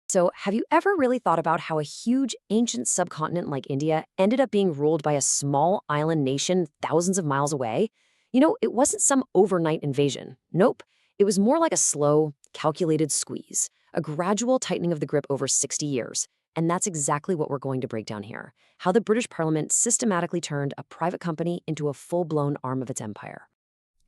So, have you ever really thought about how a huge ancient subcontinent like India ended up being ruled by a small island nation thousands of miles away? It wasn't some overnight invasion. Nope. It was more like a slow, calculated squeeze, a gradual tightening of the grip over 60 years. And that's exactly what we're going to break down here: how the British Parliament systematically turned a private company into a full-blown arm of its empire.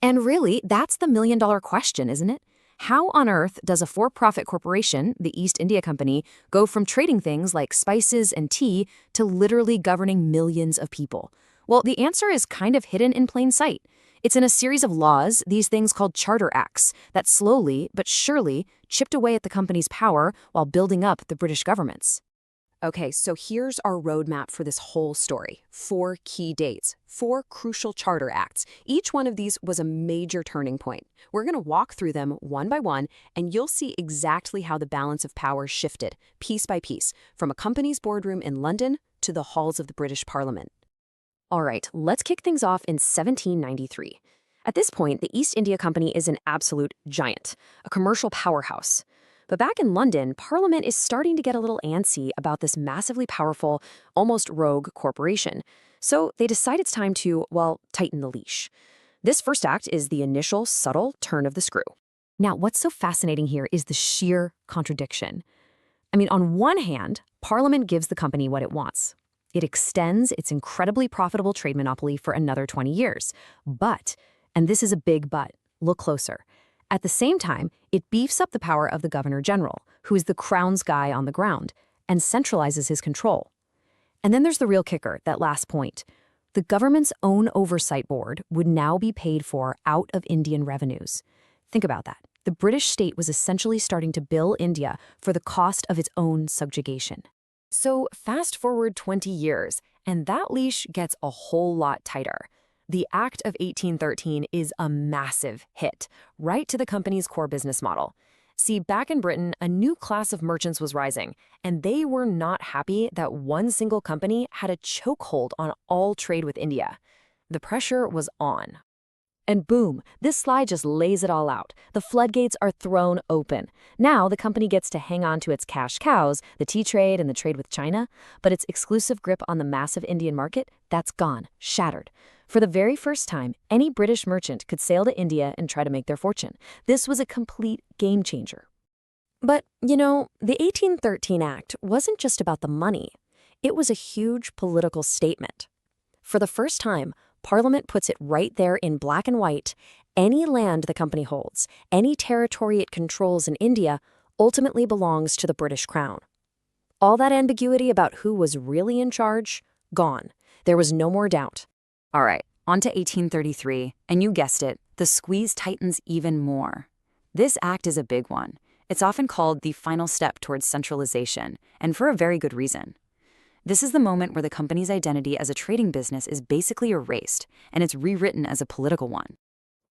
And really, that's the million-dollar question, isn't it? How on earth does a for-profit corporation, the East India Company, go from trading things like spices and tea to literally governing millions of people? Well, the answer is kind of hidden in plain sight. It's in a series of laws, these things called charter acts, that slowly but surely chipped away at the company's power while building up the British government's. Okay, so here's our roadmap for this whole story. 4 key dates, 4 crucial charter acts. Each one of these was a major turning point. We're going to walk through them one by one, and you'll see exactly how the balance of power shifted, piece by piece, from a company's boardroom in London to the halls of the British Parliament. All right, let's kick things off in 1793. At this point, the East India Company is an absolute giant, a commercial powerhouse. But back in London, Parliament is starting to get a little antsy about this massively powerful, almost rogue corporation. So they decide it's time to, well, tighten the leash. This first act is the initial subtle turn of the screw. Now, what's so fascinating here is the sheer contradiction. I mean, on one hand, Parliament gives the company what it wants. It extends its incredibly profitable trade monopoly for another 20 years. But, and this is a big but, look closer. At the same time, it beefs up the power of the Governor General, who is the Crown's guy on the ground, and centralizes his control. And then there's the real kicker, that last point. The government's own oversight board would now be paid for out of Indian revenues. Think about that. The British state was essentially starting to bill India for the cost of its own subjugation. So fast forward 20 years, and that leash gets a whole lot tighter. The Act of 1813 is a massive hit, right to the company's core business model. See, back in Britain, a new class of merchants was rising, and they were not happy that one single company had a chokehold on all trade with India. The pressure was on. And boom, this slide just lays it all out. The floodgates are thrown open. Now the company gets to hang on to its cash cows, the tea trade and the trade with China, but its exclusive grip on the massive Indian market, that's gone, shattered. For the very first time, any British merchant could sail to India and try to make their fortune. This was a complete game changer. But, the 1813 Act wasn't just about the money. It was a huge political statement. For the first time, Parliament puts it right there in black and white. Any land the company holds, any territory it controls in India, ultimately belongs to the British Crown. All that ambiguity about who was really in charge, gone. There was no more doubt. All right, on to 1833, and you guessed it, the squeeze tightens even more. This act is a big one. It's often called the final step towards centralization, and for a very good reason. This is the moment where the company's identity as a trading business is basically erased, and it's rewritten as a political one.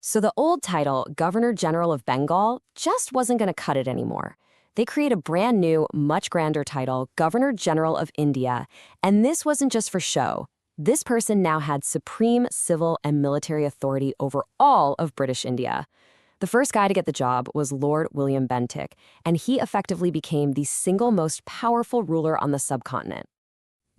So the old title, Governor General of Bengal, just wasn't going to cut it anymore. They create a brand new, much grander title, Governor General of India, and this wasn't just for show. This person now had supreme civil and military authority over all of British India. The first guy to get the job was Lord William Bentinck, and he effectively became the single most powerful ruler on the subcontinent.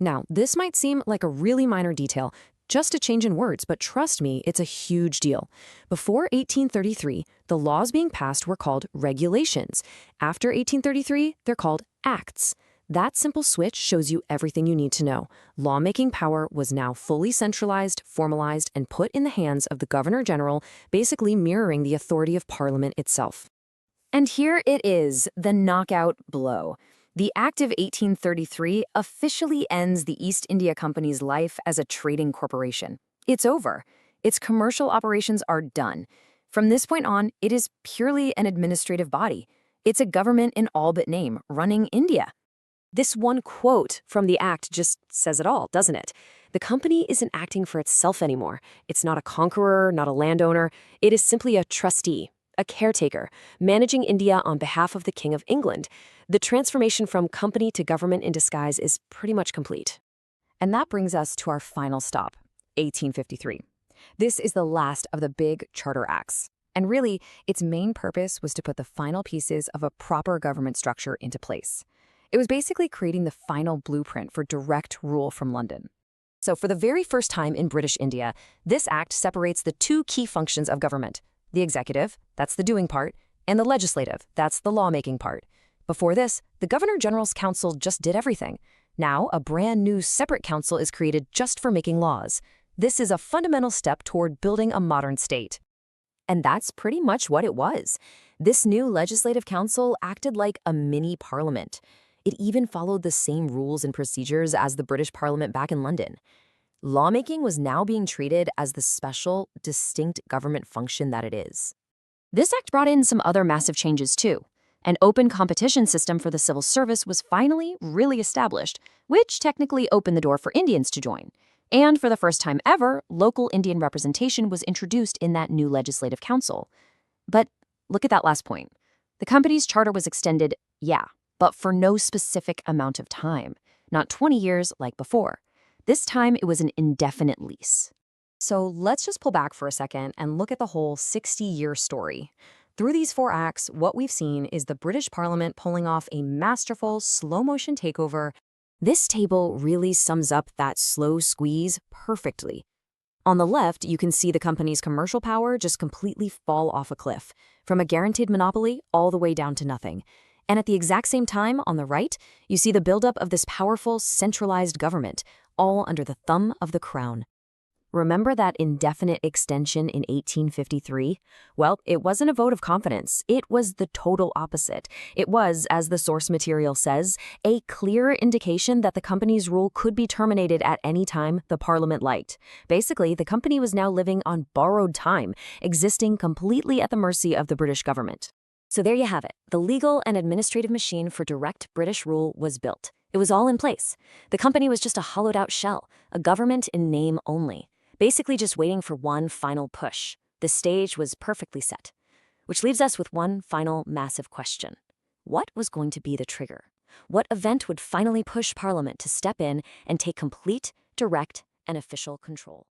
Now, this might seem like a really minor detail, just a change in words, but trust me, it's a huge deal. Before 1833, the laws being passed were called regulations. After 1833, they're called acts. That simple switch shows you everything you need to know. Lawmaking power was now fully centralized, formalized, and put in the hands of the Governor General, basically mirroring the authority of Parliament itself. And here it is, the knockout blow. The Act of 1833 officially ends the East India Company's life as a trading corporation. It's over. Its commercial operations are done. From this point on, it is purely an administrative body. It's a government in all but name, running India. This one quote from the Act just says it all, doesn't it? The company isn't acting for itself anymore. It's not a conqueror, not a landowner. It is simply a trustee, a caretaker, managing India on behalf of the King of England. The transformation from company to government in disguise is pretty much complete. And that brings us to our final stop, 1853. This is the last of the big charter acts. And really, its main purpose was to put the final pieces of a proper government structure into place. It was basically creating the final blueprint for direct rule from London. So for the very first time in British India, this act separates the two key functions of government: the executive, that's the doing part, and the legislative, that's the lawmaking part. Before this, the Governor-General's Council just did everything. Now, a brand new separate council is created just for making laws. This is a fundamental step toward building a modern state. And that's pretty much what it was. This new legislative council acted like a mini parliament. It even followed the same rules and procedures as the British Parliament back in London. Lawmaking was now being treated as the special, distinct government function that it is. This act brought in some other massive changes too. An open competition system for the civil service was finally really established, which technically opened the door for Indians to join. And for the first time ever, local Indian representation was introduced in that new legislative council. But look at that last point. The company's charter was extended, yeah, but for no specific amount of time. Not 20 years like before. This time it was an indefinite lease. So let's just pull back for a second and look at the whole 60-year story. Through these 4 acts, what we've seen is the British Parliament pulling off a masterful, slow-motion takeover. This table really sums up that slow squeeze perfectly. On the left, you can see the company's commercial power just completely fall off a cliff, from a guaranteed monopoly all the way down to nothing. And at the exact same time, on the right, you see the buildup of this powerful, centralized government, all under the thumb of the crown. Remember that indefinite extension in 1853? Well, it wasn't a vote of confidence. It was the total opposite. It was, as the source material says, a clear indication that the company's rule could be terminated at any time the Parliament liked. Basically, the company was now living on borrowed time, existing completely at the mercy of the British government. So there you have it. The legal and administrative machine for direct British rule was built. It was all in place. The company was just a hollowed-out shell, a government in name only. Basically just waiting for one final push. The stage was perfectly set. Which leaves us with one final massive question. What was going to be the trigger? What event would finally push Parliament to step in and take complete, direct, and official control?